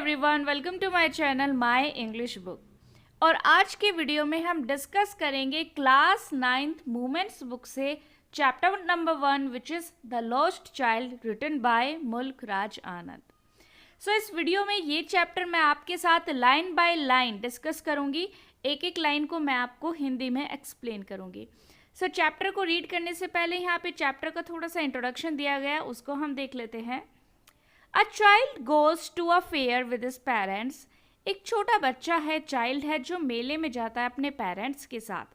Everyone, welcome to my channel my English book. और आज के वीडियो में हम डिस्कस करेंगे क्लास 9th मूमेंट्स बुक से chapter number 1 which is the lost child written by Mulk Raj आनंद। सो इस वीडियो में ये चैप्टर मैं आपके साथ लाइन बाय लाइन डिस्कस करूँगी। एक एक लाइन को मैं आपको हिंदी में एक्सप्लेन करूँगी। सो चैप्टर को रीड करने से पहले यहाँ पे चैप्टर का थोड़ा सा इंट्रोडक्शन दिया गया है, उसको हम देख लेते हैं। A child goes to a fair with his parents. एक छोटा बच्चा है, चाइल्ड है, जो मेले में जाता है अपने पेरेंट्स के साथ।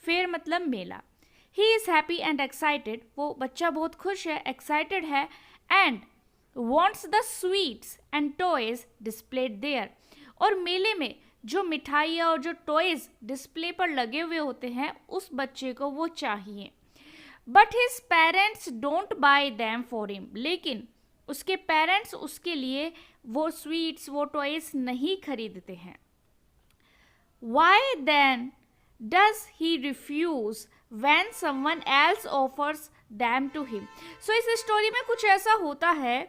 फेयर मतलब मेला। He is happy and excited. वो बच्चा बहुत खुश है, एक्साइटेड है, and wants the sweets and toys displayed there. और मेले में जो मिठाइयाँ और जो टॉयज डिस्प्ले पर लगे हुए होते हैं, उस बच्चे को वो चाहिए। But his parents don't buy them for him. लेकिन उसके पेरेंट्स उसके लिए वो स्वीट्स, वो टॉयज नहीं खरीदते हैं। Why then does he refuse when someone else offers them to him? So इस स्टोरी में कुछ ऐसा होता है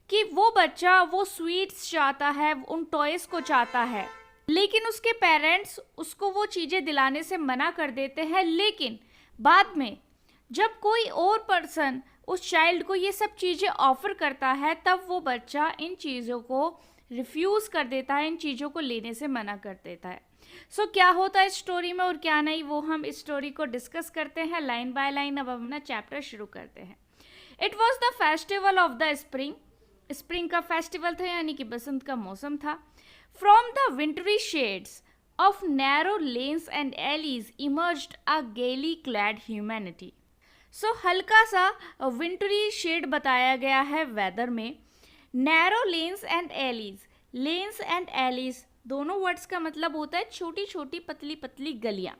कि वो बच्चा वो स्वीट्स चाहता है, उन टॉयज को चाहता है, लेकिन उसके पेरेंट्स उसको वो चीज़ें दिलाने से मना कर देते हैं। लेकिन बाद में जब कोई और पर्सन उस चाइल्ड को ये सब चीज़ें ऑफर करता है, तब वो बच्चा इन चीज़ों को रिफ्यूज़ कर देता है, इन चीज़ों को लेने से मना कर देता है। सो क्या होता है इस स्टोरी में और क्या नहीं, वो हम इस स्टोरी को डिस्कस करते हैं लाइन बाय लाइन। अब हम अपना चैप्टर शुरू करते हैं। It was the festival of the spring. Spring का फेस्टिवल था, यानी कि बसंत का मौसम था। From the wintry shades of narrow lanes and alleys emerged a gaily clad humanity. सो हल्का सा विंटरी शेड बताया गया है वेदर में। Narrow lanes and allies, lens and allies दोनों वर्ड्स का मतलब होता है छोटी छोटी पतली पतली गलियां,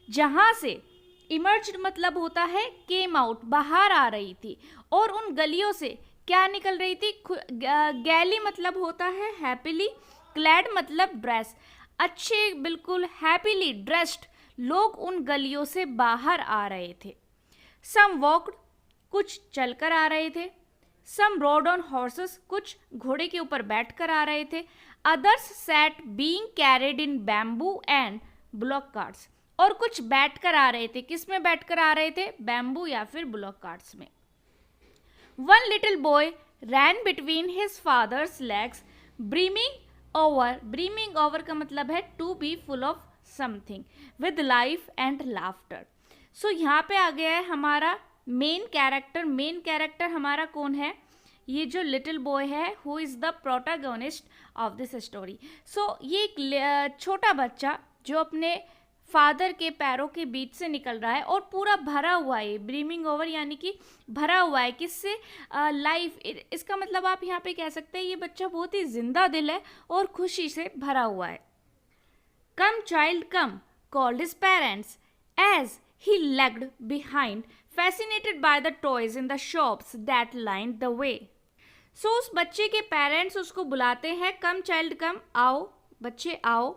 जहां से इमर्ज्ड मतलब होता है केम आउट, बाहर आ रही थी। और उन गलियों से क्या निकल रही थी? गैली मतलब होता है हैप्पीली, क्लैड मतलब ड्रेस, अच्छे बिल्कुल हैप्पीली ड्रेस्ड लोग उन गलियों से बाहर आ रहे थे। सम वॉक्ड, कुछ चलकर आ रहे थे। सम रोड ऑन हॉर्सेस, कुछ घोड़े के ऊपर बैठकर आ रहे थे। Others sat being carried in bamboo and bullock carts, और कुछ बैठकर आ रहे थे। किस में बैठकर आ रहे थे? बैम्बू या फिर ब्लॉक कार्ट्स में। One little boy ran between his father's legs brimming over. Brimming over का मतलब है to be full of something with life and laughter. So यहाँ पे आ गया है हमारा मेन कैरेक्टर। मेन कैरेक्टर हमारा कौन है? ये जो लिटिल बॉय है, who is the protagonist of this story. So ये एक छोटा बच्चा जो अपने फादर के पैरों के बीच से निकल रहा है और पूरा भरा हुआ है। ब्रीमिंग ओवर यानी कि भरा हुआ है किससे? लाइफ। इसका मतलब आप यहाँ पे कह सकते हैं ये बच्चा बहुत ही जिंदा दिल है और खुशी से भरा हुआ है। Come child come called his parents as he lagged behind, fascinated by the toys in the shops that lined the way. So उस बच्चे के पेरेंट्स उसको बुलाते हैं, कम चाइल्ड कम, आओ बच्चे आओ।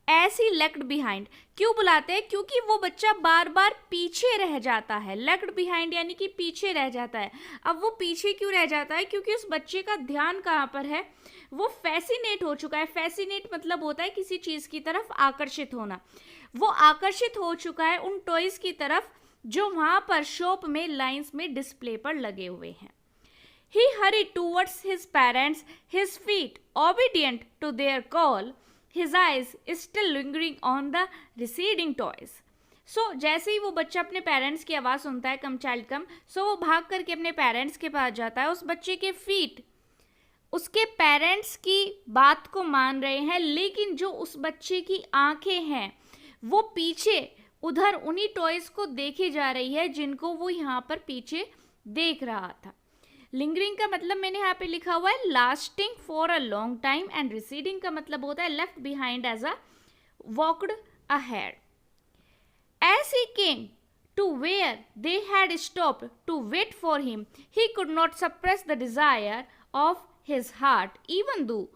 as he lagged behind, क्यों बुलाते हैं? क्योंकि वो बच्चा बार बार पीछे रह जाता है। lagged behind यानी कि पीछे रह जाता है। अब वो पीछे क्यों रह जाता है? क्योंकि उस बच्चे का ध्यान कहाँ पर है? वो फैसिनेट हो चुका है। फैसिनेट मतलब होता है किसी चीज़ की तरफ आकर्षित होना। वो आकर्षित हो चुका है उन टॉयज की तरफ जो वहां पर शॉप में लाइंस में डिस्प्ले पर लगे हुए हैं। He hurried towards his parents, his feet obedient to their call, his eyes still lingering on the receding toys. So जैसे ही वो बच्चा अपने पेरेंट्स की आवाज़ सुनता है कम चाइल्ड कम, सो वो भाग करके अपने पेरेंट्स के पास जाता है। उस बच्चे के फीट उसके पेरेंट्स की बात को मान रहे हैं, लेकिन जो उस बच्चे की आंखें हैं वो पीछे उधर उन्हीं टॉयज को देखे जा रही है जिनको वो यहाँ पर पीछे देख रहा था। लिंगरिंग का मतलब मैंने यहाँ पे लिखा हुआ है lasting for a long time, and receding का मतलब होता है left behind as a walked ahead. As he came to where they had stopped to wait for him, he could not suppress the desire of his heart, even though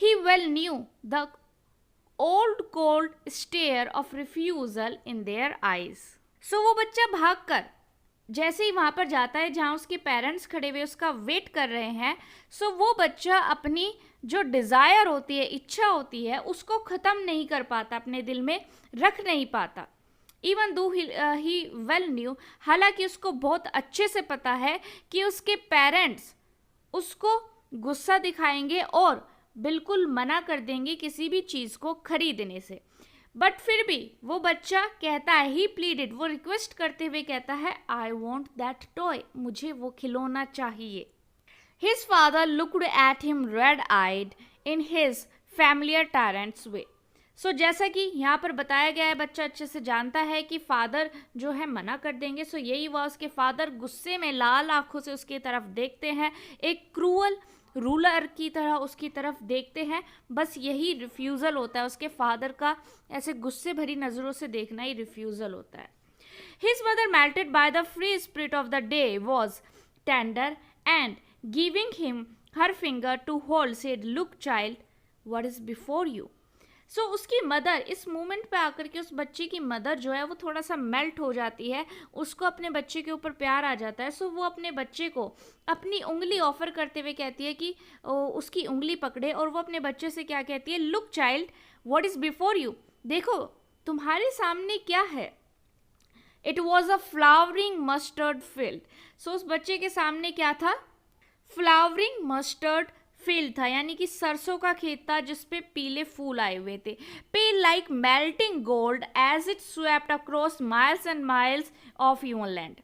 he well knew the old cold stare of refusal in their eyes. So वो बच्चा भागकर जैसे ही वहाँ पर जाता है जहाँ उसके पेरेंट्स खड़े हुए उसका वेट कर रहे हैं, सो वो बच्चा अपनी जो डिज़ायर होती है, इच्छा होती है, उसको ख़त्म नहीं कर पाता, अपने दिल में रख नहीं पाता। इवन दो ही वेल न्यू, हालांकि उसको बहुत अच्छे से पता है कि उसके पेरेंट्स उसको गुस्सा दिखाएंगे और बिल्कुल मना कर देंगे किसी भी चीज़ को खरीदने से, बट फिर भी वो बच्चा कहता है, ही प्लीडेड, वो रिक्वेस्ट करते हुए कहता है, आई वॉन्ट दैट टॉय, मुझे वो खिलौना चाहिए। His father looked at him red eyed in his familiar tyrant's way. So जैसा कि यहाँ पर बताया गया है, बच्चा अच्छे से जानता है कि फादर जो है मना कर देंगे। सो यही हुआ, उसके फादर गुस्से में लाल आंखों से उसकी तरफ देखते हैं, एक क्रूअल रूलर की तरह उसकी तरफ देखते हैं। बस यही रिफ्यूज़ल होता है, उसके फादर का ऐसे गुस्से भरी नज़रों से देखना ही रिफ्यूज़ल होता है। His mother melted by the free spirit of the day was tender and giving him her finger to hold said, look child what is before you. So उसकी मदर इस मोमेंट पे आकर के, उस बच्चे की मदर जो है वो थोड़ा सा मेल्ट हो जाती है, उसको अपने बच्चे के ऊपर प्यार आ जाता है। सो वो अपने बच्चे को अपनी उंगली ऑफर करते हुए कहती है कि उसकी उंगली पकड़े, और वो अपने बच्चे से क्या कहती है, look child what is before you, देखो तुम्हारे सामने क्या है। It was a flowering mustard field. So उस बच्चे के सामने क्या था, फ्लावरिंग मस्टर्ड फील्ड था, यानी कि सरसों का खेत था जिसपे पीले फूल आए हुए थे। Pale like melting gold as it swept across miles and miles of human land.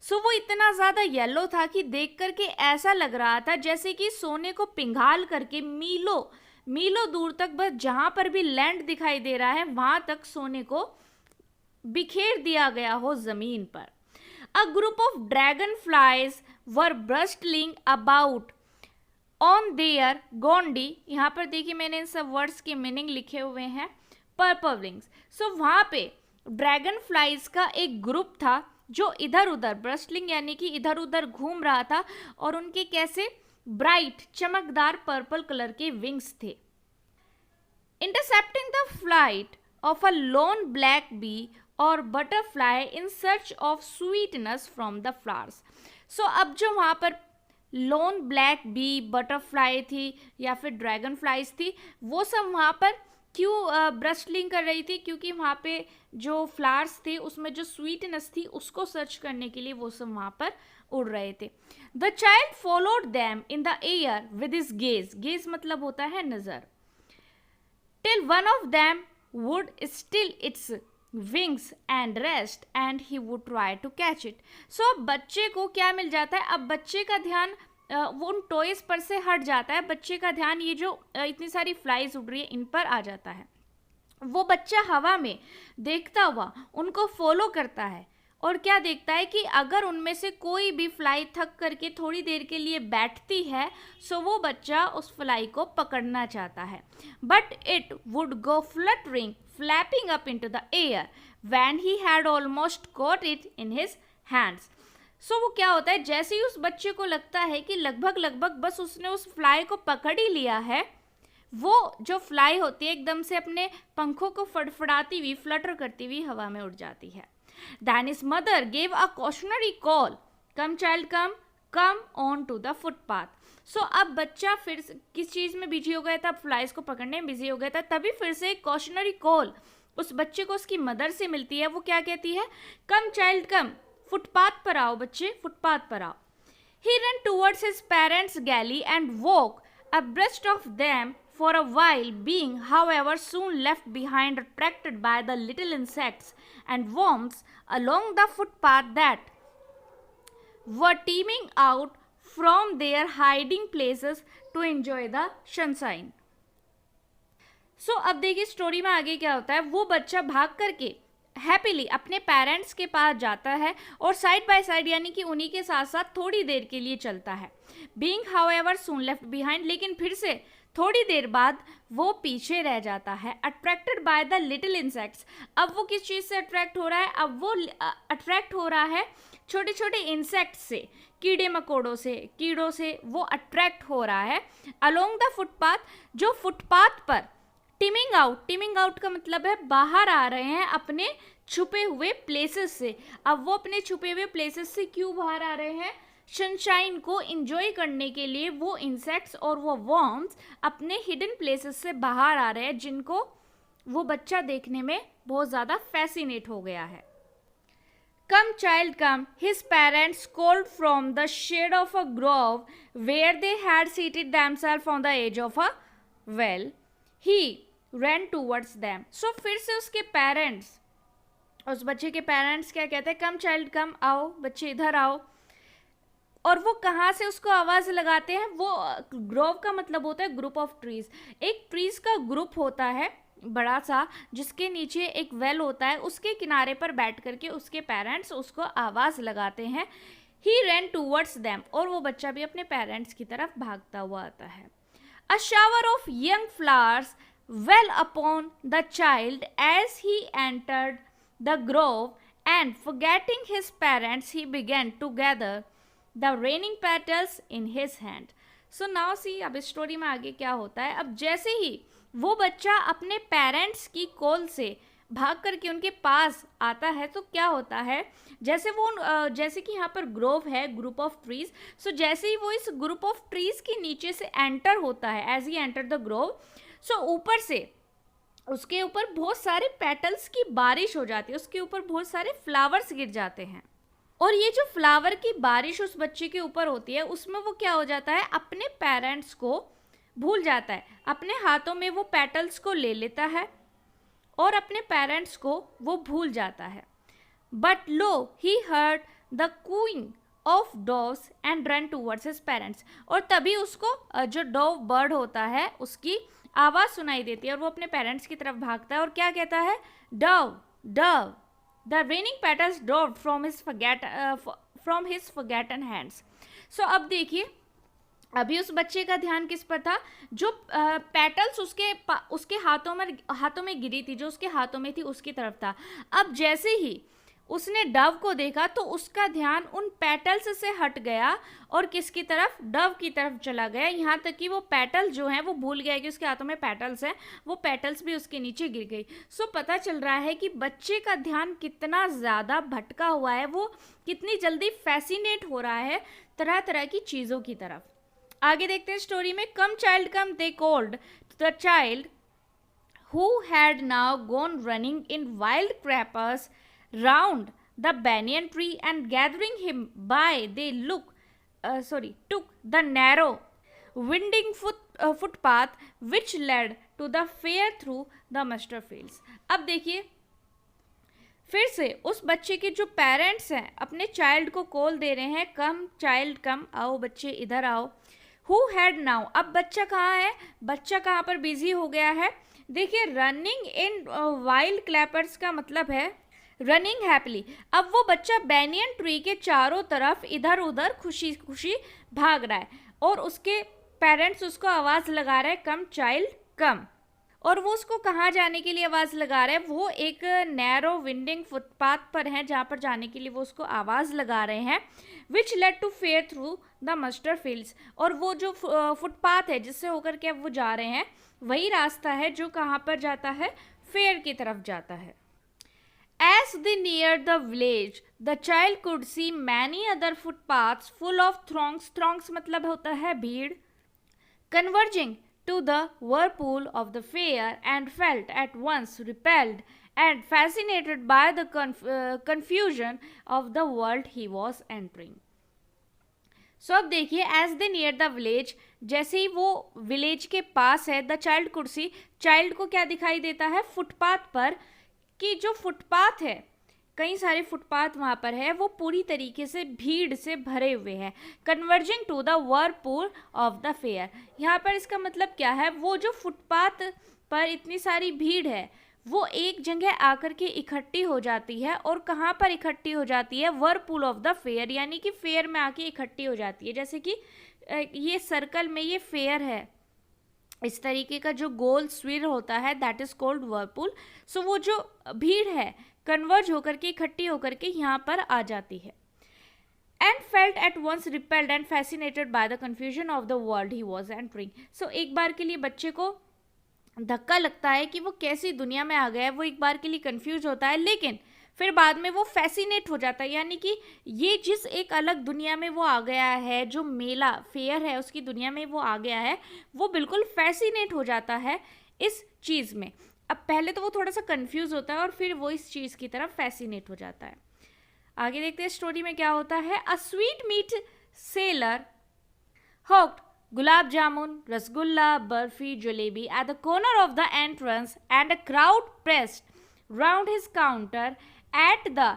So वो इतना ज़्यादा येलो था कि देख करके ऐसा लग रहा था जैसे कि सोने को पिघाल करके मीलों मीलों दूर तक, बस जहाँ पर भी लैंड दिखाई दे रहा है वहाँ तक सोने को बिखेर दिया गया हो ज़मीन पर। A group of dragon flies were bustling about on their gaudy. यहाँ पर देखिए मैंने इन सब वर्ड्स के मीनिंग लिखे हुए हैं, पर्पल विंग्स। सो वहाँ पे ड्रैगन फ्लाइज का एक ग्रुप था जो इधर उधर, ब्रस्टलिंग यानी कि इधर उधर घूम रहा था, और उनके कैसे ब्राइट चमकदार पर्पल कलर के विंग्स थे। Intercepting the flight of a lone black bee or butterfly in search of sweetness from the flowers. So अब जो वहाँ पर लोन ब्लैक बी, बटरफ्लाई थी या फिर ड्रैगन फ्लाइज थी, वो सब वहाँ पर क्यों ब्रस्टलिंग कर रही थी, क्योंकि वहाँ पे जो फ्लावर्स थे उसमें जो स्वीटनेस थी उसको सर्च करने के लिए वो सब वहाँ पर उड़ रहे थे। The child followed them in the air with his gaze, gaze मतलब होता है नज़र, till one of them would still its wings and rest and he would try to catch it. So अब बच्चे को क्या मिल जाता है, अब बच्चे का ध्यान वो उन टॉयज पर से हट जाता है, बच्चे का ध्यान ये जो इतनी सारी फ्लाइज उड़ रही है इन पर आ जाता है। वो बच्चा हवा में देखता हुआ उनको फॉलो करता है, और क्या देखता है कि अगर उनमें से कोई भी फ्लाई थक करके थोड़ी देर के लिए बैठती है, सो वो बच्चा उस फ्लाई को पकड़ना चाहता है, but it would go fluttering flapping up into the air when he had almost caught it in his hands. So वो क्या होता है, जैसे ही उस बच्चे को लगता है कि लगभग बस उसने उस फ्लाई को पकड़ ही लिया है, वो जो फ्लाई होती है एकदम से अपने पंखों को फड़फड़ाती हुई, फ्लटर करती हुई हवा में उड़ जाती है। Then his mother gave a cautionary call, come child come on to the footpath. So अब बच्चा फिर किस चीज़ में बिजी हो गया था, फ्लाइज को पकड़ने में बिजी हो गया था, तभी फिर से एक कॉशनरी कॉल उस बच्चे को उसकी मदर से मिलती है। वो क्या कहती है, कम चाइल्ड कम, फुटपाथ पर आओ बच्चे, फुटपाथ पर आओ। He ran towards his parents' galley and walked abreast of them for a while, being, however, soon left behind, attracted by the little insects and worms along the footpath that were teeming out from their hiding places to enjoy the sunshine. So, अब देखिए story में आगे क्या होता है। वो बच्चा भाग करके हैप्पीली अपने पेरेंट्स के पास जाता है और साइड बाय साइड यानी कि उन्हीं के साथ साथ थोड़ी देर के लिए चलता है। बीइंग हाउएवर सून लेफ्ट बिहाइंड, लेकिन फिर से थोड़ी देर बाद वो पीछे रह जाता है। Attracted by the little insects, अब वो किस चीज़ से अट्रैक्ट हो रहा है, अब वो अट्रैक्ट हो रहा है छोटे छोटे इंसेक्ट्स से, कीड़े मकोड़ों से, कीड़ों से वो अट्रैक्ट हो रहा है। अलोंग द फुटपाथ, जो फुटपाथ पर टिमिंग आउट का मतलब है बाहर आ रहे हैं अपने छुपे हुए प्लेसेस से। अब वो अपने छुपे हुए प्लेसेस से क्यों बाहर आ रहे हैं, सनशाइन को इंजॉय करने के लिए वो इंसेक्ट्स और वो वर्म्स अपने हिडन प्लेसेस से बाहर आ रहे हैं, जिनको वो बच्चा देखने में बहुत ज़्यादा फैसिनेट हो गया है. Come child come, his parents called from the shade of a grove where they had seated themselves on the edge of a well. He ran towards them. So फिर से उसके पेरेंट्स, उस बच्चे के पेरेंट्स क्या कहते हैं, कम चाइल्ड कम, आओ बच्चे इधर आओ. और वो कहाँ से उसको आवाज़ लगाते हैं, वो ग्रोव का मतलब होता है ग्रुप ऑफ ट्रीज. एक ट्रीज का ग्रुप होता है बड़ा सा, जिसके नीचे एक वेल होता है, उसके किनारे पर बैठ करके उसके पेरेंट्स उसको आवाज़ लगाते हैं. ही रैन टूवर्ड्स देम, और वो बच्चा भी अपने पेरेंट्स की तरफ भागता हुआ आता है. A shower of young flowers fell upon the child as he entered the grove and forgetting his parents he began to gather the raining petals in his hand. So now see, अब इस story में आगे क्या होता है. अब जैसे ही वो बच्चा अपने पेरेंट्स की कॉल से भाग करके उनके पास आता है, तो क्या होता है, जैसे कि यहाँ पर ग्रोव है, ग्रुप ऑफ ट्रीज. सो जैसे ही वो इस ग्रुप ऑफ ट्रीज के नीचे से एंटर होता है, as he enter the grove, so ऊपर से उसके ऊपर बहुत सारे पेटल्स की बारिश हो जाती है, उसके ऊपर बहुत सारे फ्लावर्स गिर जाते हैं. और ये जो फ्लावर की बारिश उस बच्चे के ऊपर होती है, उसमें वो क्या हो जाता है, अपने पेरेंट्स को भूल जाता है. अपने हाथों में वो पेटल्स को ले लेता है और अपने पेरेंट्स को वो भूल जाता है. But lo he heard the cooing of doves and run towards his parents. और तभी उसको जो डोव बर्ड होता है उसकी आवाज़ सुनाई देती है और वो अपने पेरेंट्स की तरफ भागता है और क्या कहता है, dove dove. The raining petals dropped from his forgotten hands. So अब देखिए, अभी उस बच्चे का ध्यान किस पर था, जो पेटल्स उसके हाथों में गिरी थी, जो उसके हाथों में थी उसकी तरफ था. अब जैसे ही उसने डव को देखा तो उसका ध्यान उन पेटल्स से हट गया और किसकी तरफ, डव की तरफ चला गया. यहाँ तक कि वो पेटल जो हैं वो भूल गया कि उसके हाथों में पेटल्स हैं, वो पेटल्स भी उसके नीचे गिर गई. सो पता चल रहा है कि बच्चे का ध्यान कितना ज़्यादा भटका हुआ है, वो कितनी जल्दी फैसिनेट हो रहा है तरह तरह की चीज़ों की तरफ. आगे देखते हैं स्टोरी में. Come child come, they called the child who had now gone running in wild capers round the banyan tree, and gathering him by they took the narrow winding footpath which led to the fair through the mustard fields. अब देखिए, फिर से उस बच्चे के जो parents हैं अपने चाइल्ड को कॉल दे रहे हैं, कम चाइल्ड कम, आओ बच्चे इधर आओ. Who had now, अब बच्चा कहाँ है, बच्चा कहाँ पर बिजी हो गया है. देखिए, रनिंग इन वाइल्ड क्लैपर्स का मतलब है रनिंग हैप्पीली. अब वो बच्चा बैनियन ट्री के चारों तरफ इधर उधर खुशी खुशी भाग रहा है और उसके पेरेंट्स उसको आवाज़ लगा रहे हैं, कम चाइल्ड कम. और वो उसको कहाँ जाने के लिए आवाज़ लगा रहे हैं, वो एक नैरो विंडिंग फुटपाथ पर हैं जहाँ पर जाने के लिए वो उसको आवाज़ लगा रहे हैं. Which led to fair through the mustard fields, और वो जो फुटपाथ है जिससे होकर के अब वो जा रहे हैं, वही रास्ता है जो कहाँ पर जाता है, फेयर की तरफ जाता है. As they neared the village, the child could see many other footpaths full of throngs. Throngs मतलब होता है भीड़. Converging to the whirlpool of the fair, and felt at once repelled and fascinated by the confusion of the world he was entering. So अब देखिए, as they neared the village, जैसे ही वो village के पास है, the child could see, child को क्या दिखाई देता है, फुटपाथ पर, कि जो फुटपाथ है, कई सारे फुटपाथ वहाँ पर है, वो पूरी तरीके से भीड़ से भरे हुए हैं. Converging to the whirlpool of the fair, यहाँ पर इसका मतलब क्या है, वो जो फुटपाथ पर इतनी सारी भीड़ है वो एक जगह आकर के इकट्ठी हो जाती है. और कहाँ पर इकट्ठी हो जाती है, whirlpool ऑफ द फेयर, यानी कि फेयर में आके इकट्ठी हो जाती है. जैसे कि ये सर्कल में ये फेयर है, इस तरीके का जो गोल स्वीर होता है, दैट इज कॉल्ड whirlpool. सो वो जो भीड़ है कन्वर्ज होकर के, इकट्ठी होकर के यहाँ पर आ जाती है. And felt at once repelled and fascinated by the confusion of the world he was entering. So एक बार के लिए बच्चे को धक्का लगता है कि वो कैसी दुनिया में आ गया है, वो एक बार के लिए कंफ्यूज होता है, लेकिन फिर बाद में वो फैसिनेट हो जाता है, यानी कि ये जिस एक अलग दुनिया में वो आ गया है, जो मेला फेयर है उसकी दुनिया में वो आ गया है, वो बिल्कुल फैसिनेट हो जाता है इस चीज़ में। अब पहले तो वो थोड़ा सा कंफ्यूज होता है और फिर वो इस चीज़ की तरफ फैसिनेट हो जाता है। आगे देखते हैं स्टोरी में क्या होता है। A sweet meat seller hawked gulab jamun, rasgulla, burfi, jalebi at the corner of the entrance, and a crowd pressed round his counter at the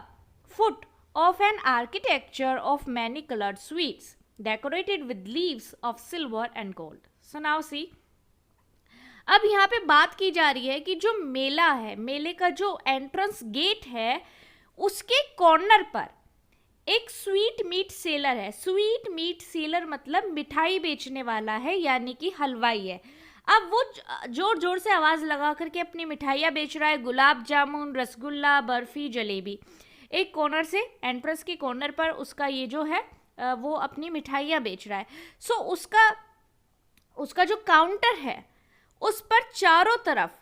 foot of an architecture of many colored sweets decorated with leaves of silver and gold. So now see, अब यहाँ पे बात की जा रही है कि जो मेला है, मेले का जो एंट्रेंस गेट है, उसके कॉर्नर पर एक स्वीट मीट सेलर है। स्वीट मीट सेलर मतलब मिठाई बेचने वाला है, यानी कि हलवाई है। अब वो जोर जोर से आवाज़ लगा करके अपनी मिठाइयाँ बेच रहा है, गुलाब जामुन, रसगुल्ला, बर्फ़ी, जलेबी। एक कॉर्नर से, एंट्रेंस के कॉर्नर पर उसका ये जो है वो अपनी मिठाइयाँ बेच रहा है। सो उसका जो काउंटर है उस पर चारों तरफ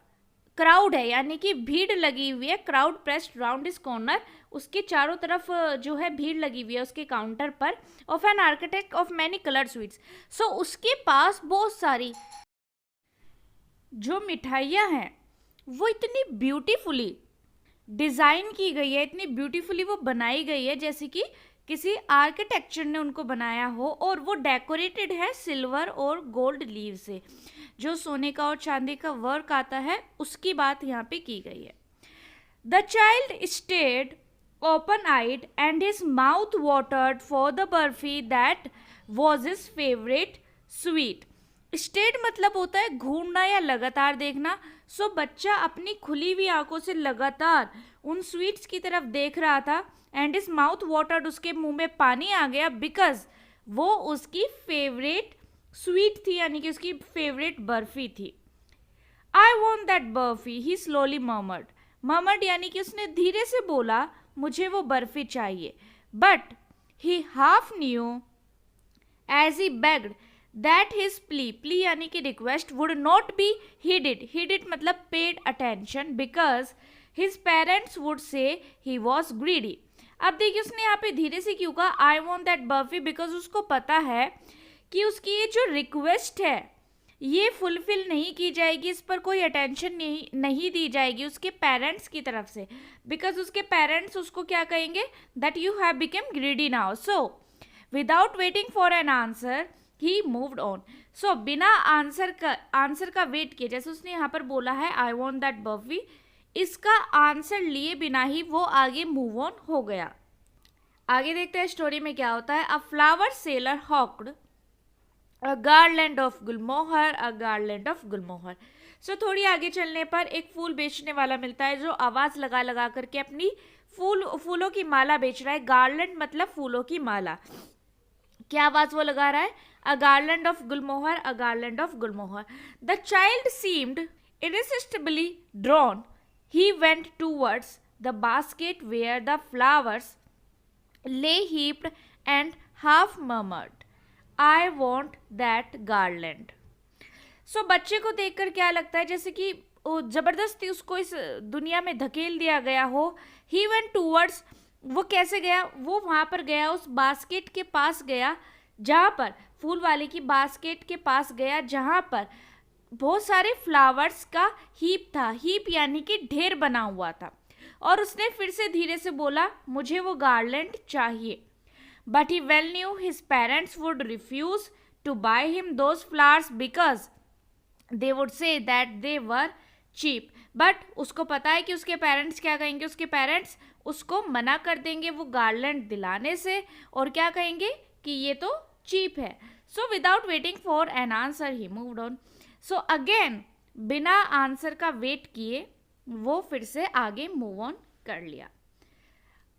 क्राउड है, यानी कि भीड़ लगी हुई है। क्राउड प्रेस्ड राउंड इस कॉर्नर, उसके चारों तरफ जो है भीड़ लगी हुई है उसके काउंटर पर। Of an architect of many coloured sweets, so उसके पास बहुत सारी जो मिठाइयाँ हैं वो इतनी ब्यूटीफुली डिज़ाइन की गई है, इतनी ब्यूटीफुली वो बनाई गई है जैसे कि किसी आर्किटेक्चर ने उनको बनाया हो, और वो डेकोरेटेड है सिल्वर और गोल्ड लीव से। जो सोने का और चांदी का वर्क आता है उसकी बात यहाँ पे की गई है। The child stared open eyed and his mouth watered for the barfi that was his favourite sweet. Stared मतलब होता है घूरना या लगातार देखना। सो बच्चा अपनी खुली हुई आंखों से लगातार उन स्वीट्स की तरफ देख रहा था। एंड हिज माउथ वाटर्ड, उसके मुंह में पानी आ गया, बिकॉज वो उसकी फेवरेट स्वीट थी, यानी कि उसकी फेवरेट बर्फी थी। I want that barfi, he slowly murmured यानी कि उसने धीरे से बोला, मुझे वो बर्फी चाहिए। But he half knew as he begged that his plea यानी कि request would not be heeded मतलब paid attention, because his parents would say he was greedy. अब देखिए उसने यहाँ पे धीरे से क्यों कहा I want that barfi, because उसको पता है कि उसकी ये जो रिक्वेस्ट है ये फुलफिल नहीं की जाएगी, इस पर कोई अटेंशन नहीं दी जाएगी उसके पेरेंट्स की तरफ से, बिकॉज उसके पेरेंट्स उसको क्या कहेंगे, that you have become greedy now. So without waiting for an answer he moved on. So बिना आंसर का वेट किए, जैसे उसने यहाँ पर बोला है आई वॉन्ट दैट बर्फी, इसका आंसर लिए बिना ही वो आगे मूव ऑन हो गया। आगे देखते हैं स्टोरी में क्या होता है। A flower seller hawked a garland of gulmohar, a garland of gulmohar. So थोड़ी आगे चलने पर एक फूल बेचने वाला मिलता है जो आवाज़ लगा लगा करके अपनी फूलों की माला बेच रहा है। गार्लैंड मतलब फूलों की माला। क्या आवाज़ वो लगा रहा है, a garland of gulmohar, a garland of gulmohar. The child seemed irresistibly drawn, he went towards the basket where the flowers lay heaped and half murmured, I want that garland. So बच्चे को देखकर क्या लगता है जैसे कि जबरदस्ती उसको इस दुनिया में धकेल दिया गया हो। he went towards, वो कैसे गया, वो वहाँ पर गया, उस बास्केट के पास गया, जहाँ पर फूल वाले की बास्केट के पास गया जहाँ पर बहुत सारे फ्लावर्स का हीप था। हीप यानी कि ढेर बना हुआ था। और उसने फिर से धीरे से बोला, मुझे वो गार्लैंड चाहिए। But he well knew his parents would refuse to buy him those flowers because they would say that they were cheap. But उसको पता है कि उसके पेरेंट्स क्या कहेंगे, उसके पेरेंट्स उसको मना कर देंगे वो गार्लैंड दिलाने से, और क्या कहेंगे कि ये तो चीप है। So without waiting for an answer he moved on. So again बिना आंसर का वेट किए वो फिर से आगे मूव ऑन कर लिया।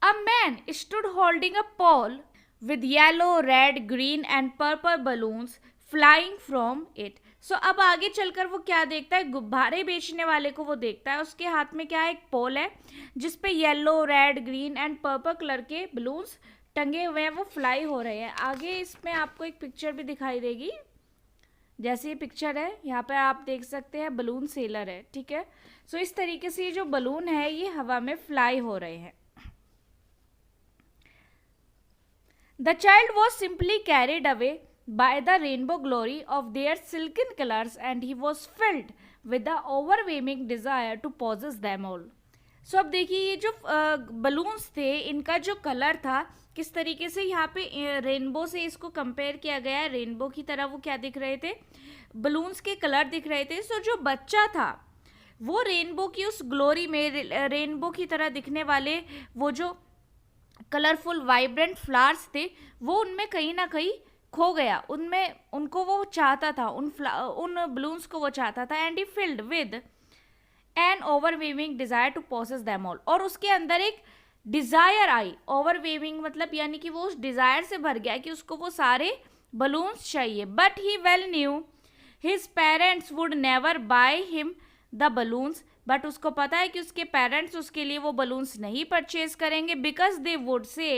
A man stood holding a pole with yellow, red, green and purple balloons flying from it. So अब आगे चलकर वो क्या देखता है, गुब्बारे बेचने वाले को वो देखता है। उसके हाथ में क्या है, एक पोल है जिसपे yellow, red, green and purple colour के बलून्स टंगे हुए हैं, वो फ्लाई हो रहे हैं। आगे इसमें आपको एक पिक्चर भी दिखाई देगी, जैसे ये पिक्चर है यहाँ पे आप देख सकते हैं बलून सेलर है, ठीक है। सो इस तरीके से ये जो बलून है ये हवा में फ्लाई हो रहे हैं। The child was simply carried away by the rainbow glory of their silken colors and he was filled with the overwhelming desire to possess them all. So अब देखिए ये जो बलून्स थे इनका जो कलर था किस तरीके से यहाँ पे रेनबो से इसको कंपेयर किया गया है. रेनबो की तरह वो क्या दिख रहे थे, बलून्स के कलर दिख रहे थे. सो जो बच्चा था वो रेनबो की उस ग्लोरी में, रेनबो की तरह दिखने वाले वो जो कलरफुल वाइब्रेंट फ्लावर्स थे वो उनमें कहीं ना कहीं खो गया. उनमें उनको वो चाहता था, उन बलून्स को वो चाहता था. And he filled with an overwhelming desire to possess them all. और उसके अंदर एक डिजायर आई. ओवरवेविंग मतलब यानी कि वो उस डिजायर से भर गया कि उसको वो सारे बलून्स चाहिए. But he well knew his parents would never by him the balloons. But उसको पता है कि उसके पेरेंट्स उसके लिए वो बलून्स नहीं परचेज करेंगे. Because they would say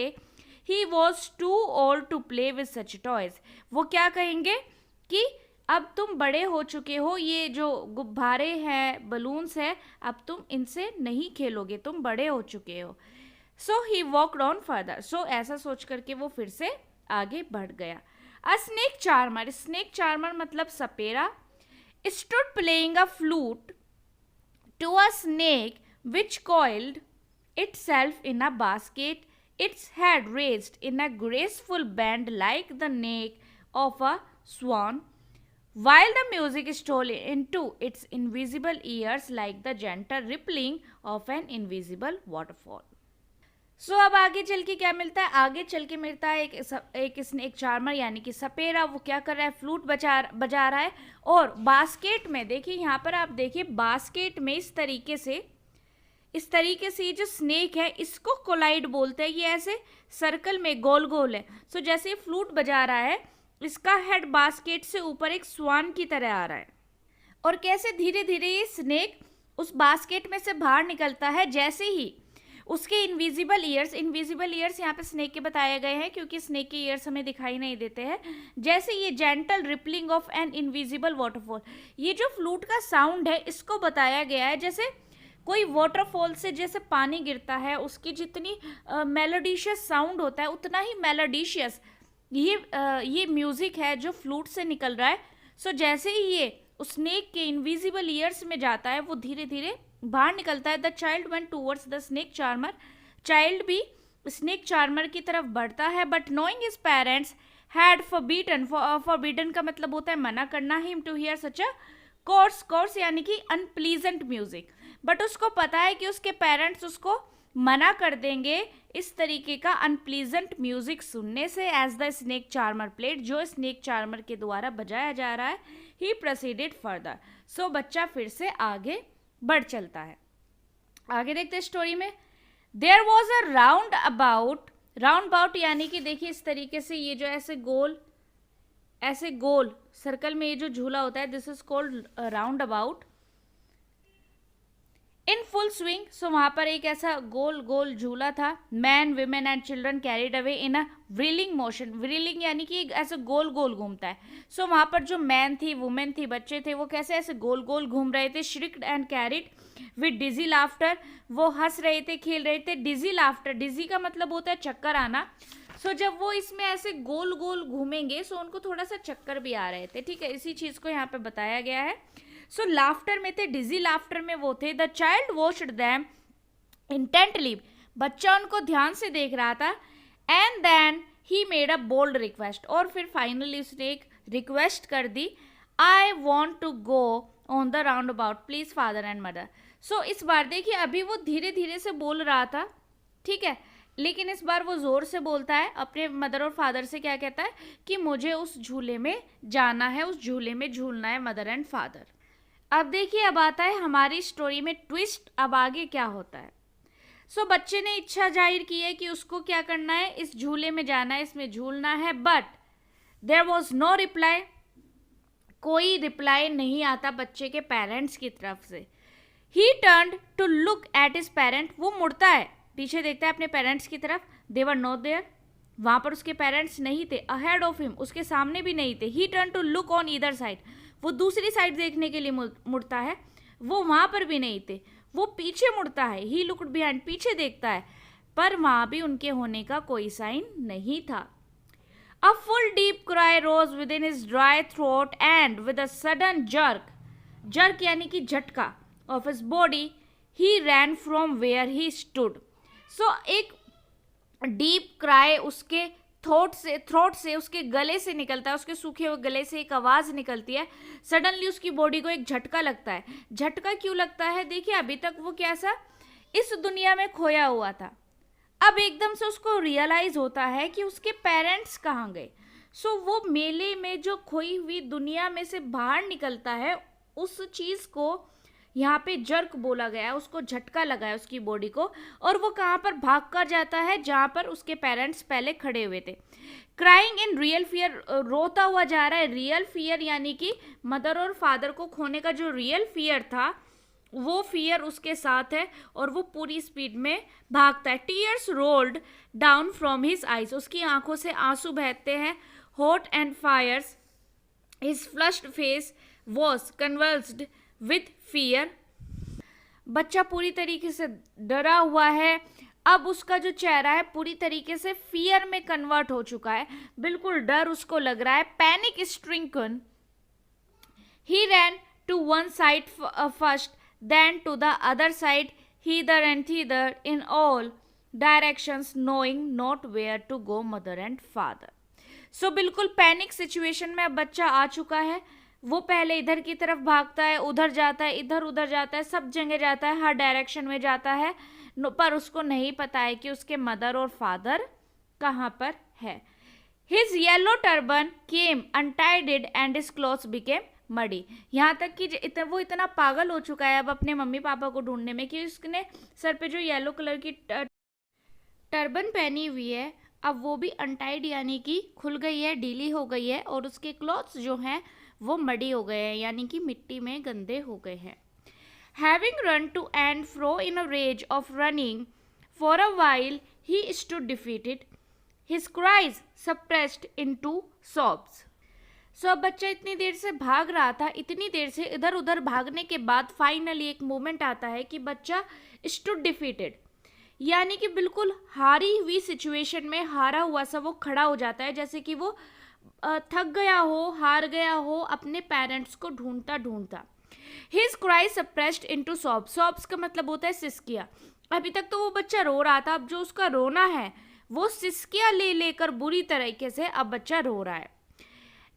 he was too old to play with such toys. वो क्या कहेंगे कि अब तुम बड़े हो चुके हो, ये जो गुब्बारे हैं, बलून्स है, अब तुम इनसे नहीं खेलोगे, तुम बड़े हो चुके हो. So he walked on further. So ऐसा सोच करके वो फिर से आगे बढ़ गया. A snake charmer, snake charmer मतलब सपेरा, stood playing a flute to a snake which coiled itself in a basket, its head raised in a graceful bend like the neck of a swan, while the music stole into its invisible ears like the gentle rippling of an invisible waterfall. सो अब आगे चल के क्या मिलता है, आगे चल के मिलता है एक स्नेक चार्मर यानी कि सपेरा. वो क्या कर रहा है, फ्लूट बजा रहा है. और बास्केट में देखिए, यहाँ पर आप देखिए बास्केट में इस तरीके से ये जो स्नेक है इसको कोलाइड बोलते हैं. ये ऐसे सर्कल में गोल गोल है. सो जैसे ये फ्लूट बजा रहा है इसका हेड बास्केट से ऊपर एक स्वान की तरह आ रहा है. और कैसे धीरे धीरे ये स्नेक उस बास्केट में से बाहर निकलता है. जैसे ही उसके इनविजिबल ईयर्स यहाँ पे स्नेक के बताए गए हैं क्योंकि स्नेक के ईयर्स हमें दिखाई नहीं देते हैं. जैसे ये gentle rippling of an invisible waterfall, ये जो फ्लूट का साउंड है इसको बताया गया है जैसे कोई वाटरफॉल से जैसे पानी गिरता है उसकी जितनी मेलोडिशियस साउंड होता है उतना ही मेलोडिशियस ये म्यूजिक है जो फ्लूट से निकल रहा है. सो जैसे ही ये उस स्नेक के इनविजिबल ईयर्स में जाता है वो धीरे धीरे बाहर निकलता है. The child went towards the snake charmer, child भी स्नेक चार्मर की तरफ बढ़ता है. But knowing his parents had forbidden का मतलब होता है मना करना, him to hear such a coarse यानी कि अनप्लीजेंट म्यूजिक. बट उसको पता है कि उसके पेरेंट्स उसको मना कर देंगे इस तरीके का अनप्लीजेंट म्यूजिक सुनने से. As the snake charmer played, जो स्नेक चार्मर के द्वारा बजाया जा रहा है. ही प्रोसीडेड फर्दर. सो बच्चा फिर से आगे बढ़ चलता है. आगे देखते हैं स्टोरी में. There was a roundabout यानी कि देखिए इस तरीके से ये जो ऐसे गोल सर्कल में ये जो झूला होता है this is called roundabout in full swing. So वहां पर एक ऐसा गोल झूला था. Men women and children carried away in a wheeling motion. Wheeling यानी कि ऐसे गोल घूमता है. सो वहां पर जो मैन थी, वुमेन थी, बच्चे थे वो कैसे ऐसे गोल घूम रहे थे. Shrieked and carried with dizzy laughter, वो हंस रहे थे, खेल रहे थे. डिजी लाफ्टर, डिजी का मतलब होता है चक्कर आना. सो जब वो इसमें ऐसे गोल घूमेंगे सो उनको थोड़ा सा चक्कर भी आ रहे थे. ठीक है, इसी चीज को यहाँ पे बताया गया है. सो लाफ्टर में थे, डिजी लाफ्टर में वो थे. The child watched them intently, बच्चा उनको ध्यान से देख रहा था. And then he made a bold request, और फिर फाइनली उसने एक रिक्वेस्ट कर दी. I want to go on the roundabout please father and mother. So इस बार देखिए अभी वो धीरे धीरे से बोल रहा था, ठीक है, लेकिन इस बार वो जोर से बोलता है. अपने मदर और फादर से क्या कहता है कि मुझे उस झूले में जाना है, उस झूले में झूलना है मदर एंड फादर. अब देखिए अब आता है हमारी स्टोरी में ट्विस्ट. अब आगे क्या होता है. सो बच्चे ने इच्छा जाहिर की है कि उसको क्या करना है, इस झूले में जाना है, इसमें झूलना है. But there was no reply, कोई रिप्लाई नहीं आता बच्चे के पेरेंट्स की तरफ से. He turned to look at his parent, वो मुड़ता है, पीछे देखता है अपने पेरेंट्स की तरफ. दे वर नॉट देयर, वहां पर उसके पेरेंट्स नहीं थे. अहेड ऑफ हिम, उसके सामने भी नहीं थे. He turn to look on either side, वो दूसरी साइड देखने के लिए मुड़ता है, वो वहां पर भी नहीं थे. वो पीछे मुड़ता है, ही लुक्ड बिहाइंड, पीछे देखता है, पर वहां भी उनके होने का कोई साइन नहीं था. A full deep cry rose within his dry throat and with a sudden jerk यानी कि झटका of his body, he ran from where he stood. So एक डीप क्राई उसके थ्रोट से उसके गले से निकलता है, उसके सूखे हुए गले से एक आवाज निकलती है. सडनली उसकी बॉडी को एक झटका लगता है. झटका क्यों लगता है? देखिए, अभी तक वो कैसा इस दुनिया में खोया हुआ था, अब एकदम से उसको रियलाइज होता है कि उसके पेरेंट्स कहाँ गए. सो वो मेले में जो खोई हुई दुनिया में से बाहर निकलता है, उस चीज को यहाँ पे जर्क बोला गया है, उसको झटका लगा है उसकी बॉडी को, और वो कहाँ पर भाग कर जाता है, जहाँ पर उसके पेरेंट्स पहले खड़े हुए थे. क्राइंग इन रियल फियर, रोता हुआ जा रहा है. रियल फियर यानी कि मदर और फादर को खोने का जो रियल फियर था, वो फियर उसके साथ है और वो पूरी स्पीड में भागता है. Tears rolled down from his eyes, उसकी आंखों से आंसू बहते हैं. Hot and fierce his flushed face was convulsed with fear. बच्चा पूरी तरीके से डरा हुआ है. अब उसका जो चेहरा है पूरी तरीके से फियर में कन्वर्ट हो चुका है, बिल्कुल डर उसको लग रहा है. Panic stricken he ran to one side first, then to the other side, hither and thither in all directions, knowing not where to go, mother and father. So बिल्कुल पैनिक सिचुएशन में अब बच्चा आ चुका है. वो पहले इधर की तरफ भागता है, उधर जाता है, इधर उधर जाता है, सब जगह जाता है, हर डायरेक्शन में जाता है, पर उसको नहीं पता है कि उसके मदर और फादर कहाँ पर है. His yellow turban came untied and his clothes became muddy. यहाँ तक कि वो इतना पागल हो चुका है अब अपने मम्मी पापा को ढूंढने में कि उसने सर पे जो येलो कलर की टर्बन पहनी हुई है, अब वो भी अनटाइड यानी कि खुल गई है, ढीली हो गई है, और उसके क्लॉथ्स जो हैं वो मडी हो गए हैं, यानी कि मिट्टी में गंदे हो गए हैं. Having run to and fro in a rage of running for a while, he stood defeated, his cries suppressed into sobs. सो अब बच्चा इतनी देर से भाग रहा था, इतनी देर से इधर उधर भागने के बाद फाइनली एक मोमेंट आता है कि बच्चा स्टूड डिफीटेड, यानी कि बिल्कुल हारी हुई सिचुएशन में हारा हुआ सा वो खड़ा हो जाता है, जैसे कि वो थक गया हो, हार गया हो अपने पेरेंट्स को ढूंढता ढूंढता. His cry suppressed into सॉब्स. सॉब्स का मतलब होता है सिसकिया. अभी तक तो वो बच्चा रो रहा था, अब जो उसका रोना है वो सिसकिया ले लेकर बुरी तरीके से अब बच्चा रो रहा है.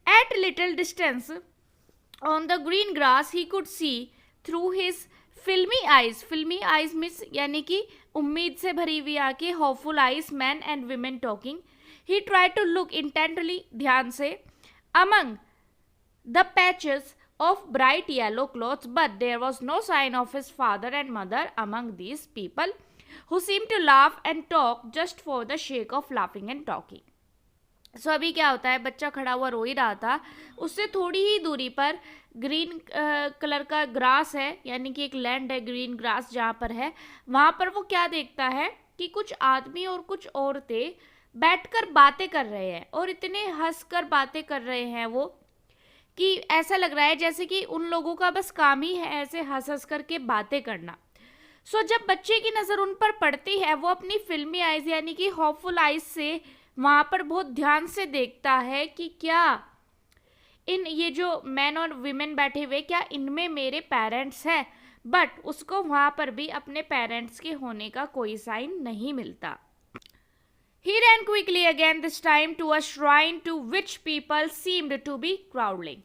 At little distance on the green grass, he could see through his filmy eyes. Filmy eyes means यानी कि उम्मीद से भरी हुई आंखें, hopeful eyes, men and women talking. He tried to look intently, ध्यान से, among the patches of bright yellow clothes, but there was no sign of his father and mother among these people, who seemed to laugh and talk just for the sake of laughing and talking. सो अभी क्या होता है, बच्चा खड़ा हुआ रो ही रहा था, उससे थोड़ी ही दूरी पर ग्रीन कलर का ग्रास है, यानी कि एक लैंड है ग्रीन ग्रास जहाँ पर है, वहाँ पर वो क्या देखता है कि कुछ आदमी और कुछ औरतें बैठकर बातें कर रहे हैं, और इतने हंसकर बातें कर रहे हैं वो कि ऐसा लग रहा है जैसे कि उन लोगों का बस काम ही है ऐसे हंस हंस करके बातें करना. सो जब बच्चे की नज़र उन पर पड़ती है, वो अपनी फिल्मी आइज यानी कि होपफुल आइज से वहाँ पर बहुत ध्यान से देखता है कि क्या इन ये जो मैन और विमेन बैठे हुए, क्या इनमें मेरे पेरेंट्स हैं, बट उसको वहाँ पर भी अपने पेरेंट्स के होने का कोई साइन नहीं मिलता. He ran quickly again, this time to a shrine to which people seemed to be crowding.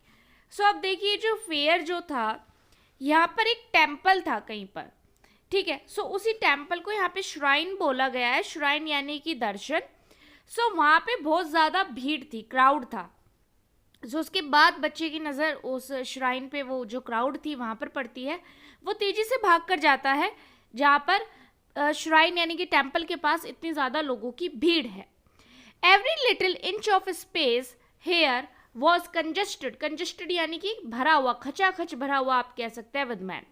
So अब देखिए, जो फेयर जो था, यहाँ पर एक टेम्पल था कहीं पर, ठीक है. सो उसी टेम्पल को यहाँ पे श्राइन बोला गया है. श्राइन यानी कि दर्शन. सो वहाँ पे बहुत ज़्यादा भीड़ थी, क्राउड था. सो उसके बाद बच्चे की नज़र उस श्राइन पे, वो जो क्राउड थी वहाँ पर पड़ती है. वो तेज़ी से भाग कर जाता है जहाँ पर श्राइन यानी कि टेम्पल के पास इतनी ज़्यादा लोगों की भीड़ है. Every little inch of space here was congested. Congested यानी कि भरा हुआ, खचाखच भरा हुआ आप कह सकते हैं विद मैन.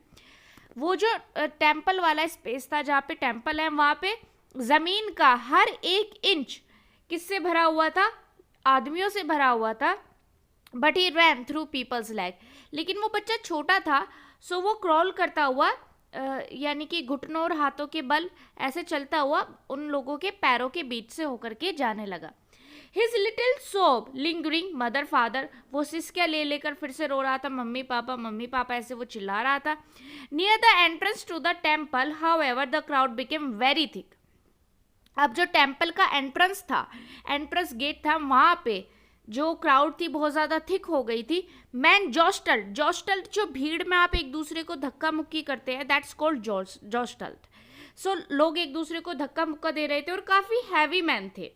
वो जो टेम्पल वाला स्पेस था जहाँ पे टेम्पल है, वहाँ पे ज़मीन का हर एक इंच किससे भरा हुआ था? आदमियों से भरा हुआ था. But he ran through people's leg. लेकिन वो बच्चा छोटा था, सो वो क्रॉल करता हुआ यानी कि घुटनों और हाथों के बल ऐसे चलता हुआ उन लोगों के पैरों के बीच से होकर के जाने लगा. His little sob lingering mother father, वो सिसकिया ले लेकर फिर से रो रहा था, मम्मी पापा ऐसे वो चिल्ला रहा था. Near the entrance to the temple, however, the crowd became very thick. अब जो टेम्पल का एंट्रेंस था, एंट्रेंस गेट था, वहां पे जो क्राउड थी बहुत ज्यादा थिक हो गई थी. मैन जॉस्टल्ड जो भीड़ में आप एक दूसरे को धक्का मुक्की करते हैं, दैट्स कॉल्ड जॉस्टल्ड. सो लोग एक दूसरे को धक्का मुक्का दे रहे थे और काफी हैवी मैन थे,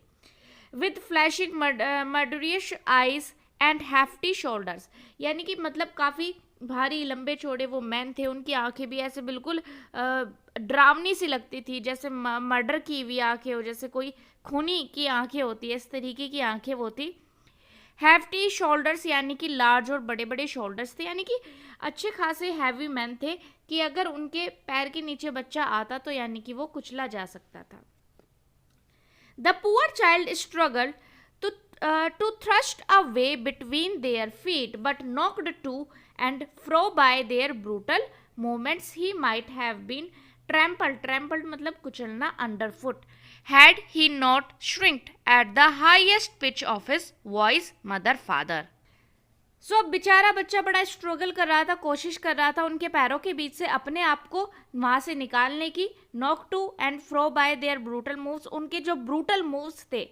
with flashing murderous eyes and hefty shoulders. यानी कि मतलब काफी भारी लंबे चौड़े वो मैन थे. उनकी आंखें भी ऐसे बिल्कुल डरावनी सी लगती थी, जैसे मर्डर की हुई आंखें हो, जैसे कोई खूनी की आंखें होती है, इस तरीके की आंखें वो थी. हैफ्टी शोल्डर्स यानी कि लार्ज और बड़े बड़े शोल्डर्स थे, यानी कि अच्छे खासे हैवी मैन थे कि अगर उनके पैर के नीचे बच्चा आता तो यानी कि वो कुचला जा सकता था. The poor child struggled to thrust a way between their feet, but knocked to and fro by their brutal movements, he might have been trampled मतलब कुचलना underfoot, had he not shrieked at the highest pitch of his voice, mother father. सो अब बेचारा बच्चा बड़ा struggle कर रहा था, कोशिश कर रहा था उनके पैरों के बीच से अपने आप को वहां से निकालने की. Knock to and fro by their brutal moves, उनके जो ब्रूटल मूव्स थे,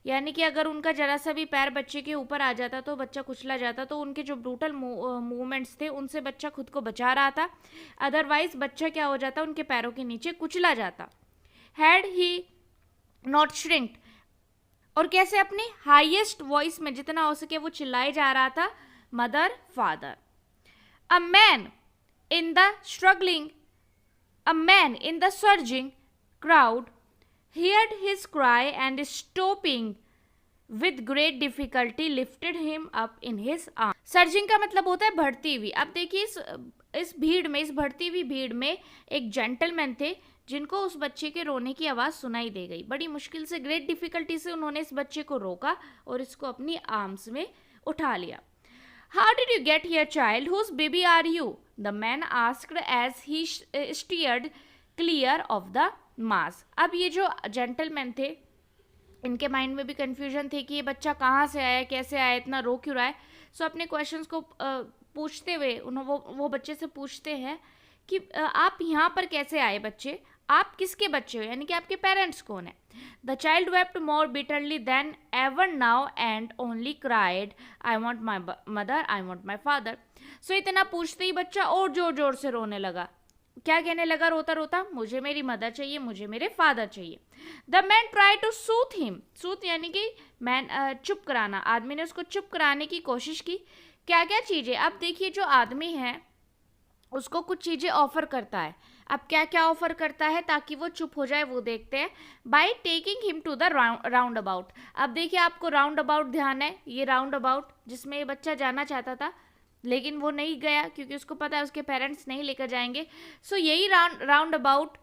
यानी कि अगर उनका जरा सा भी पैर बच्चे के ऊपर आ जाता तो बच्चा कुचला जाता, तो उनके जो ब्रूटल मूवमेंट्स थे उनसे बच्चा खुद को बचा रहा था, अदरवाइज बच्चा क्या हो जाता, उनके पैरों के नीचे कुचला जाता. हैड ही नॉट श्रिंक्ड, और कैसे अपने हाईएस्ट वॉइस में जितना हो सके वो चिल्लाए जा रहा था, mother father. A man in the surging crowd heard his cry and stopping with great difficulty lifted him up in his arms. Surging का मतलब होता है बढ़ती हुई. अब देखिए इस भीड़ में, इस बढ़ती हुई भीड़ में एक जेंटलमैन थे जिनको उस बच्चे के रोने की आवाज़ सुनाई दे गई. बड़ी मुश्किल से, ग्रेट डिफिकल्टी से उन्होंने इस बच्चे को रोका और इसको अपनी आर्म्स में उठा लिया. How did you get here, child? Whose baby are you? The man asked as he steered clear of the मास. अब ये जो जेंटलमैन थे, इनके माइंड में भी कंफ्यूजन थे कि ये बच्चा कहाँ से आया, कैसे आया, इतना रो क्यों रहा है. सो अपने क्वेश्चंस को पूछते हुए वो बच्चे से पूछते हैं कि आप यहाँ पर कैसे आए बच्चे, आप किसके बच्चे हो, यानी कि आपके पेरेंट्स कौन है. The child wept more bitterly than ever now and only cried, I want my mother, I want my father. So इतना पूछते ही बच्चा और जोर जोर से रोने लगा. क्या कहने लगा रोता रोता, मुझे मेरी मदर चाहिए, मुझे मेरे फादर चाहिए. The man try to soothe him, soothe यानी कि मैन चुप कराना. आदमी ने उसको चुप कराने की कोशिश की. क्या क्या चीज़ें, अब देखिए जो आदमी है उसको कुछ चीज़ें ऑफर करता है. अब क्या क्या ऑफर करता है ताकि वो चुप हो जाए, वो देखते हैं. By taking him to the roundabout. अब देखिए आपको राउंड अबाउट ध्यान है, ये राउंड अबाउट जिसमें ये बच्चा जाना चाहता था लेकिन वो नहीं गया क्योंकि उसको पता है उसके पेरेंट्स नहीं लेकर जाएंगे. सो यही राउंड अबाउट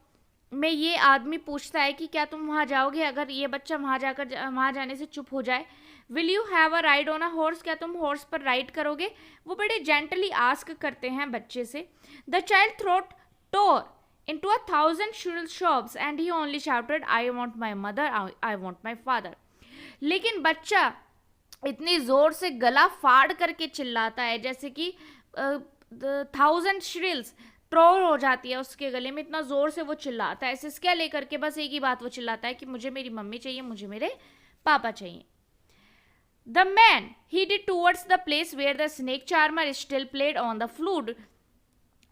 में ये आदमी पूछता है कि क्या तुम वहाँ जाओगे अगर ये बच्चा वहाँ जाने से चुप हो जाए. Will you have a ride on a horse, क्या तुम हॉर्स पर राइड करोगे. वो बड़े जेंटली आस्क करते हैं बच्चे से. The child throat tore into 1,000 shrill sobs and he only shouted, I want my mother, I want my father. लेकिन बच्चा इतनी जोर से गला फाड़ करके चिल्लाता है जैसे कि 1,000 श्रिल्स ट्रोर हो जाती है उसके गले में, इतना जोर से वो चिल्लाता है. सिसकियाँ लेकर के बस एक ही बात वो चिल्लाता है कि मुझे मेरी मम्मी चाहिए, मुझे मेरे पापा चाहिए. The man headed towards the place where the snake charmer still played on the flute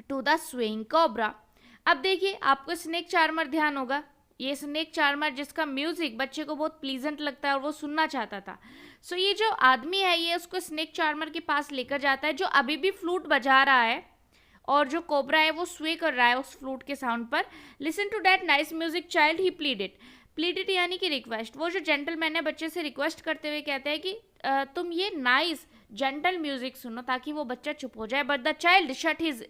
to the swaying cobra. अब देखिए आपको स्नेक चार्मर ध्यान होगा, ये स्नेक चार्मर जिसका म्यूजिक बच्चे को बहुत प्लीजेंट लगता है और वो सुनना चाहता था. सो ये जो आदमी है ये उसको स्नेक चार्मर के पास लेकर जाता है जो अभी भी फ्लूट बजा रहा है और जो कोबरा है वो स्वे कर रहा है उस फ्लूट के साउंड पर. Listen to that nice music child, he pleaded यानी कि रिक्वेस्ट. वो जो जेंटलमैन है बच्चे से रिक्वेस्ट करते हुए कहते हैं कि तुम ये नाइस जेंटल म्यूजिक सुनो ताकि वो बच्चा चुप हो जाए. But the child shut his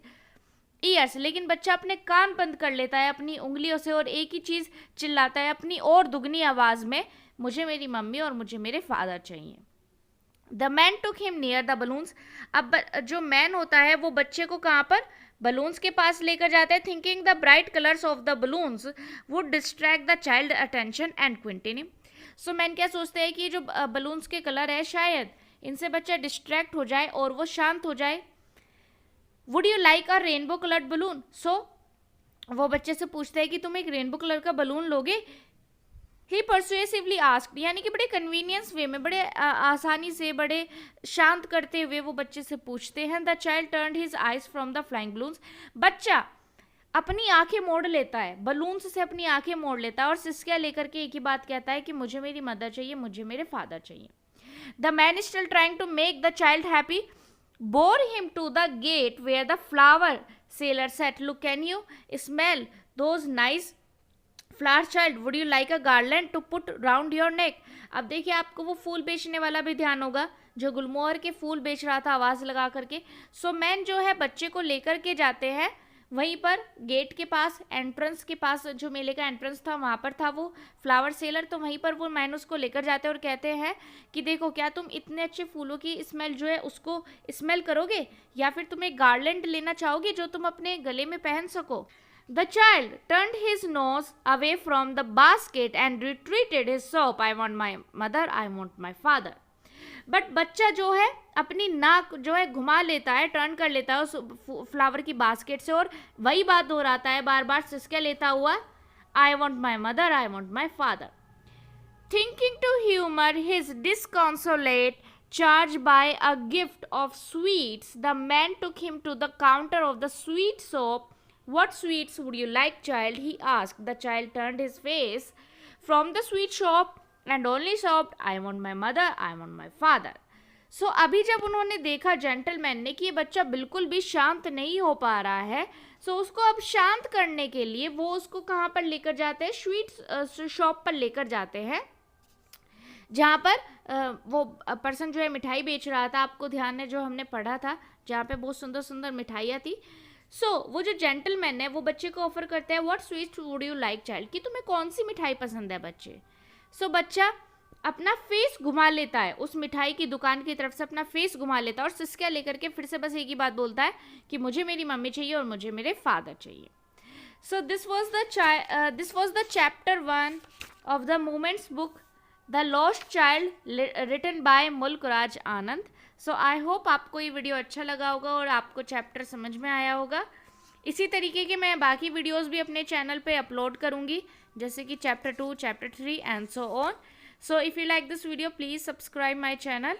years, लेकिन बच्चा अपने कान बंद कर लेता है अपनी उंगलियों से और एक ही चीज़ चिल्लाता है अपनी और दुगनी आवाज़ में, मुझे मेरी मम्मी और मुझे मेरे फादर चाहिए. The man took him near the balloons. अब जो मैन होता है वो बच्चे को कहाँ पर, बलून्स के पास लेकर जाता है. Thinking the bright colours of the balloons would distract the child attention and Quentin him. So man क्या सोचते हैं कि ये जो बलून्स के कलर है शायद इनसे बच्चा डिस्ट्रैक्ट हो जाए और वो शांत हो जाए. Would you like a rainbow coloured balloon? So वो बच्चे से पूछते हैं कि तुम एक रेनबो कलर का बलून लोगे. ही परसुएसिवली आस्क्ड, यानी कि बड़े कन्वीनियंस वे में, बड़े आसानी से, बड़े शांत करते हुए वो बच्चे से पूछते हैं. The child turned his eyes from the flying balloons. बच्चा अपनी आंखें मोड़ लेता है, बलून्स से अपनी आंखें मोड़ लेता है और सिसकियां लेकर के एक ही बात कहता है कि मुझे मेरी मदर चाहिए, मुझे मेरे फादर चाहिए. The man still trying to make the child happy bore him to the gate where the flower seller said, look, can you smell those nice flowers, child? Would you like a garland to put round your neck? अब देखिए आपको वो फूल बेचने वाला भी ध्यान होगा जो गुलमोहर के फूल बेच रहा था आवाज लगा करके. सो मैन जो है बच्चे को लेकर के जाते हैं वहीं पर गेट के पास, एंट्रेंस के पास, जो मेले का एंट्रेंस था वहाँ पर था वो फ्लावर सेलर. तो वहीं पर वो मैन उसको लेकर जाते हैं और कहते हैं कि देखो, क्या तुम इतने अच्छे फूलों की स्मेल जो है उसको स्मेल करोगे, या फिर तुम एक गार्लैंड लेना चाहोगे जो तुम अपने गले में पहन सको. The child turned his nose away from the basket and retreated his sob. I want my mother, I want my father. But बच्चा जो है अपनी नाक जो है घुमा लेता है, टर्न कर लेता है उस फ्लावर की बास्केट से और वही बात दोहराता है बार बार सिसके लेता हुआ, I want my mother, I want my father. Thinking to humour his disconsolate charge by a gift of sweets, the man took him to the counter of the sweet shop. What sweets would you like, child? He asked. The child turned his face from the sweet shop and only sobbed, I want my mother, I want my father. सो अभी जब उन्होंने देखा gentleman ने कि ये बच्चा बिल्कुल भी शांत नहीं हो पा रहा है, सो उसको अब शांत करने के लिए वो उसको कहाँ पर लेकर जाते हैं, स्वीट शॉप पर लेकर जाते हैं जहाँ पर वो पर्सन जो है मिठाई बेच रहा था. आपको ध्यान है जो हमने पढ़ा था जहाँ पे बहुत सुंदर सुंदर मिठाइयाँ थी. सो वो जो जेंटलमैन है वो बच्चे को ऑफर करते हैं, what sweet would you like, child, कि तुम्हें कौन सी मिठाई पसंद है बच्चे. सो बच्चा अपना फेस घुमा लेता है उस मिठाई की दुकान की तरफ से, अपना फेस घुमा लेता है और सिसकियां लेकर के फिर से बस एक ही बात बोलता है कि मुझे मेरी मम्मी चाहिए और मुझे मेरे फादर चाहिए. So this was the chapter 1 of the moments book the lost child written by Mulk Raj Anand. So I hope आपको ये वीडियो अच्छा लगा होगा और आपको चैप्टर समझ में आया होगा. इसी तरीके के मैं बाकी वीडियोस भी अपने चैनल पे अपलोड करूँगी, जैसे कि chapter 2, chapter 3 and so on. So if you like this video, please subscribe my channel.